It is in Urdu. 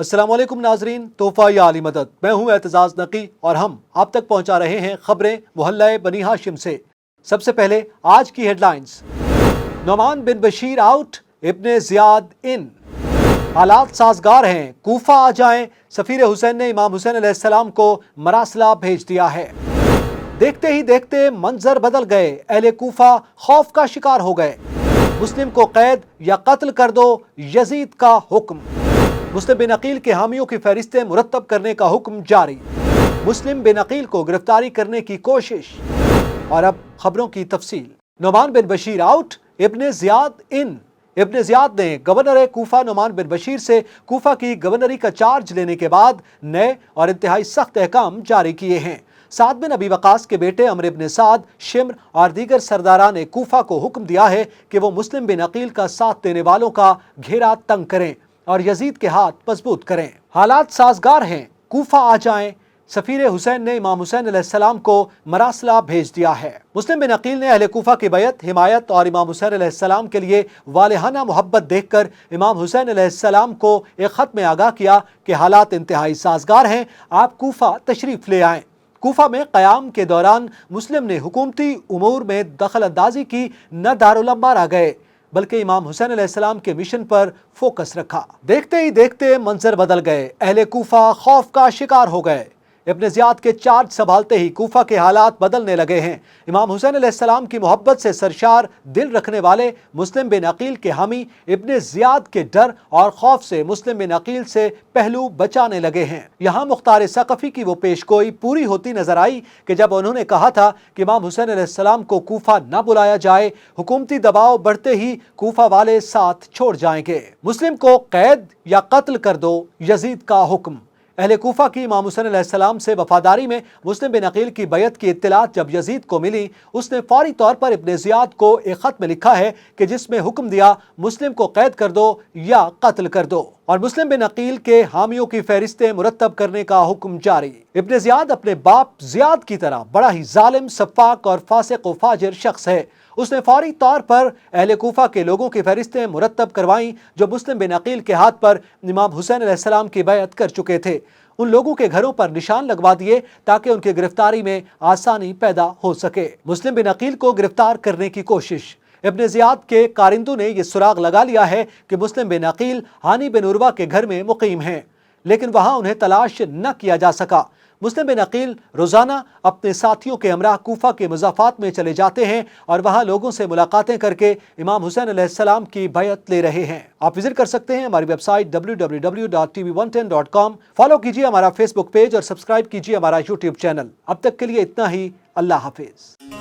السلام علیکم ناظرین، تحفہ یا علی مدد، میں ہوں اعتزاز نقی اور ہم آپ تک پہنچا رہے ہیں خبریں محلہ بنی ہاشم سے۔ سب سے پہلے آج کی ہیڈ لائنز۔ نعمان بن بشیر آؤٹ، ابن زیاد ان۔ حالات سازگار ہیں، کوفہ آ جائیں۔ سفیر حسین نے امام حسین علیہ السلام کو مراسلہ بھیج دیا ہے۔ دیکھتے ہی دیکھتے منظر بدل گئے، اہل کوفہ خوف کا شکار ہو گئے۔ مسلم کو قید یا قتل کر دو، یزید کا حکم۔ مسلم بن عقیل کے حامیوں کی فہرستیں مرتب کرنے کا حکم جاری۔ مسلم بن عقیل کو گرفتاری کرنے کی کوشش۔ اور اب خبروں کی تفصیل۔ نعمان بن بشیر آؤٹ، ابن زیاد ان۔ ابن زیاد نے گورنر کوفہ نعمان بن بشیر سے کوفہ کی گورنری کا چارج لینے کے بعد نئے اور انتہائی سخت احکام جاری کیے ہیں۔ سعد بن ابی وقاص کے بیٹے عمرو بن سعد، شمر اور دیگر سرداران کوفہ کو حکم دیا ہے کہ وہ مسلم بن عقیل کا ساتھ دینے والوں کا گھیرا تنگ کریں اور یزید کے ہاتھ مضبوط کریں۔ حالات سازگار ہیں، کوفہ آ جائیں۔ سفیر حسین نے امام حسین علیہ السلام کو مراسلہ بھیج دیا ہے۔ مسلم بن عقیل نے اہل کوفہ کی بیعت، حمایت اور امام حسین علیہ السلام کے لیے والہانہ محبت دیکھ کر امام حسین علیہ السلام کو ایک خط میں آگاہ کیا کہ حالات انتہائی سازگار ہیں، آپ کوفہ تشریف لے آئیں۔ کوفہ میں قیام کے دوران مسلم نے حکومتی امور میں دخل اندازی کی، نہ دارالانبار گئے بلکہ امام حسین علیہ السلام کے مشن پر فوکس رکھا۔ دیکھتے ہی دیکھتے منظر بدل گئے، اہل کوفہ خوف کا شکار ہو گئے۔ ابن زیاد کے چارج سنبھالتے ہی کوفہ کے حالات بدلنے لگے ہیں۔ امام حسین علیہ السلام کی محبت سے سرشار دل رکھنے والے مسلم بن عقیل کے حامی ابن زیاد کے ڈر اور خوف سے مسلم بن عقیل سے پہلو بچانے لگے ہیں۔ یہاں مختار ثقفی کی وہ پیش گوئی پوری ہوتی نظر آئی کہ جب انہوں نے کہا تھا کہ امام حسین علیہ السلام کو کوفہ نہ بلایا جائے، حکومتی دباؤ بڑھتے ہی کوفہ والے ساتھ چھوڑ جائیں گے۔ مسلم کو قید یا قتل کر دو، یزید کا حکم۔ اہل کوفہ کی امام حسین علیہ السلام سے وفاداری میں مسلم بن عقیل کی بیعت کی اطلاعات جب یزید کو ملی، اس نے فوری طور پر ابن زیاد کو ایک خط میں لکھا ہے کہ جس میں حکم دیا مسلم کو قید کر دو یا قتل کر دو، اور مسلم بن عقیل کے حامیوں کی فہرستیں مرتب کرنے کا حکم جاری۔ ابن زیاد اپنے باپ زیاد کی طرح بڑا ہی ظالم، سفاک اور فاسق و فاجر شخص ہے۔ اس نے فوری طور پر اہل کوفہ کے لوگوں کی فہرستیں مرتب کروائیں جو مسلم بن عقیل کے ہاتھ پر امام حسین علیہ السلام کی بیعت کر چکے تھے۔ ان لوگوں کے گھروں پر نشان لگوا دیے تاکہ ان کی گرفتاری میں آسانی پیدا ہو سکے۔ مسلم بن عقیل کو گرفتار کرنے کی کوشش۔ ابن زیاد کے کارندوں نے یہ سراغ لگا لیا ہے کہ مسلم بن عقیل ہانی بن عروہ کے گھر میں مقیم ہیں، لیکن وہاں انہیں تلاش نہ کیا جا سکا۔ مسلم بن عقیل روزانہ اپنے ساتھیوں کے ہمراہ کوفہ کے مضافات میں چلے جاتے ہیں اور وہاں لوگوں سے ملاقاتیں کر کے امام حسین علیہ السلام کی بیعت لے رہے ہیں۔ آپ وزٹ کر سکتے ہیں ہماری ویب سائٹ www.tv110.com۔ فالو کیجیے ہمارا فیس بک پیج اور سبسکرائب کیجیے ہمارا یوٹیوب چینل۔ اب تک کے لیے اتنا ہی، اللہ حافظ۔